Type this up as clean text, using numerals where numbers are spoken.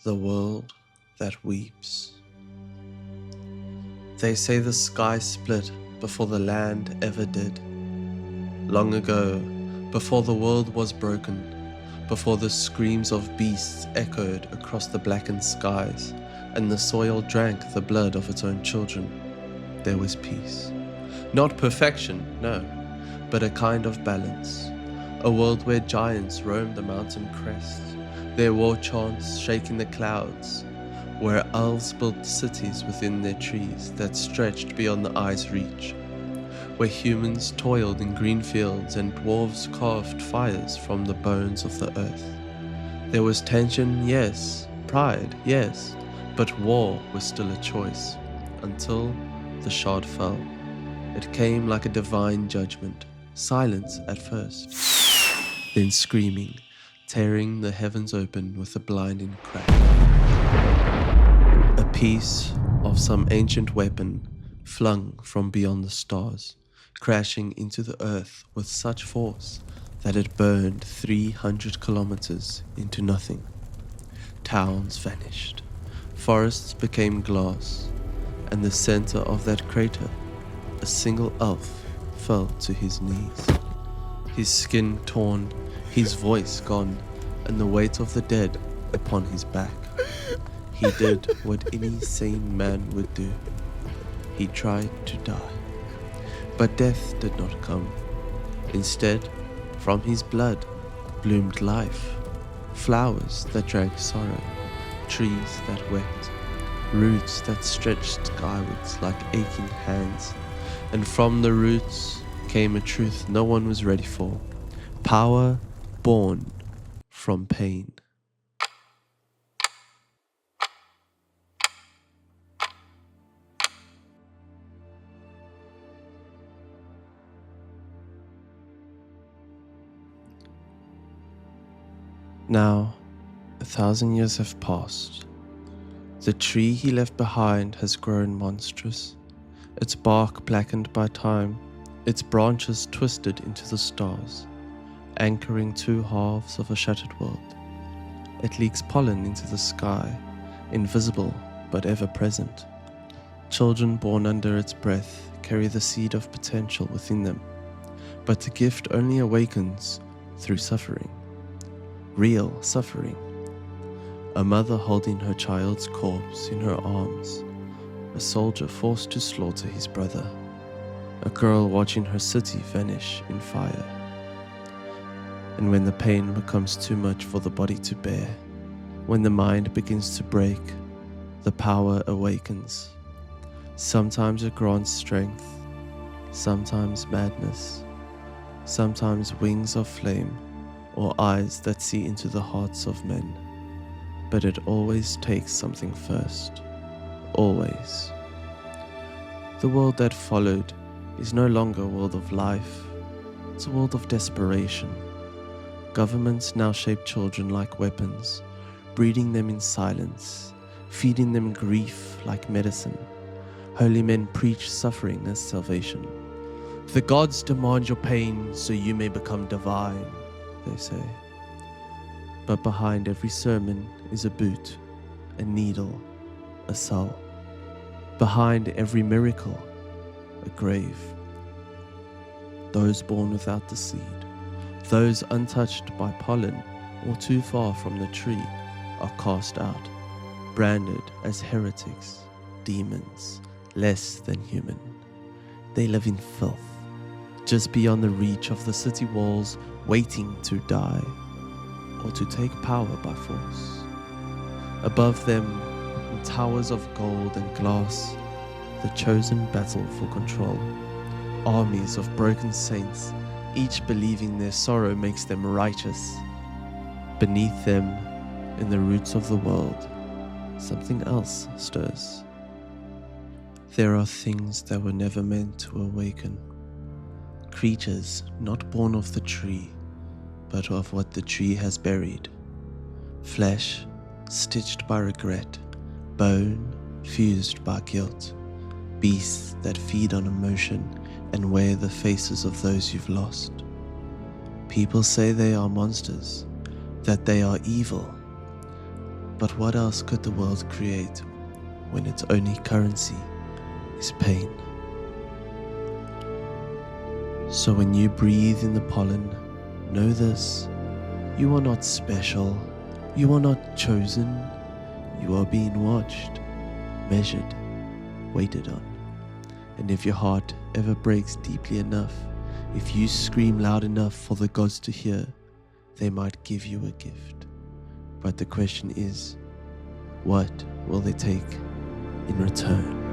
The world that weeps. They say the sky split before the land ever did. Long ago, before the world was broken, before the screams of beasts echoed across the blackened skies, and the soil drank the blood of its own children, there was peace. Not perfection, no, but a kind of balance. A world where giants roamed the mountain crests, their war chants shaking the clouds, where elves built cities within their trees that stretched beyond the eye's reach, where humans toiled in green fields and dwarves carved fires from the bones of the earth. There was tension, yes, pride, yes, but war was still a choice, until the shard fell. It came like a divine judgment, silence at first, then screaming, tearing the heavens open with a blinding crack. A piece of some ancient weapon flung from beyond the stars, crashing into the earth with such force that it burned 300 kilometers into nothing. Towns vanished, forests became glass, and the center of that crater, a single elf fell to his knees. His skin torn, his voice gone, and the weight of the dead upon his back. He did what any sane man would do. He tried to die. But death did not come. Instead, from his blood bloomed life, flowers that drank sorrow, trees that wept, roots that stretched skywards like aching hands. And from the roots came a truth no one was ready for, power born from pain. Now, 1,000 years have passed. The tree he left behind has grown monstrous, its bark blackened by time, its branches twisted into the stars, anchoring two halves of a shattered world. It leaks pollen into the sky, invisible but ever present. Children born under its breath carry the seed of potential within them, but the gift only awakens through suffering. Real suffering. A mother holding her child's corpse in her arms, a soldier forced to slaughter his brother, a girl watching her city vanish in fire. And when the pain becomes too much for the body to bear, when the mind begins to break, the power awakens. Sometimes it grants strength, sometimes madness, sometimes wings of flame, or eyes that see into the hearts of men. But it always takes something first. Always. The world that followed is no longer a world of life. It's a world of desperation. Governments now shape children like weapons, breeding them in silence, feeding them grief like medicine. Holy men preach suffering as salvation. The gods demand your pain so you may become divine, they say. But behind every sermon is a boot, a needle, a cell. Behind every miracle, a grave. Those born without the seed, those untouched by pollen or too far from the tree, are cast out, branded as heretics, demons, less than human. They live in filth, just beyond the reach of the city walls, waiting to die or to take power by force. Above them, in towers of gold and glass, the chosen battle for control. Armies of broken saints, each believing their sorrow makes them righteous. Beneath them, in the roots of the world, something else stirs. There are things that were never meant to awaken. Creatures not born of the tree, but of what the tree has buried. Flesh stitched by regret, bone fused by guilt. Beasts that feed on emotion and wear the faces of those you've lost. People say they are monsters, that they are evil. But what else could the world create when its only currency is pain? So when you breathe in the pollen, know this: you are not special, you are not chosen, you are being watched, measured, waited on. And if your heart ever breaks deeply enough, if you scream loud enough for the gods to hear, they might give you a gift. But the question is, what will they take in return?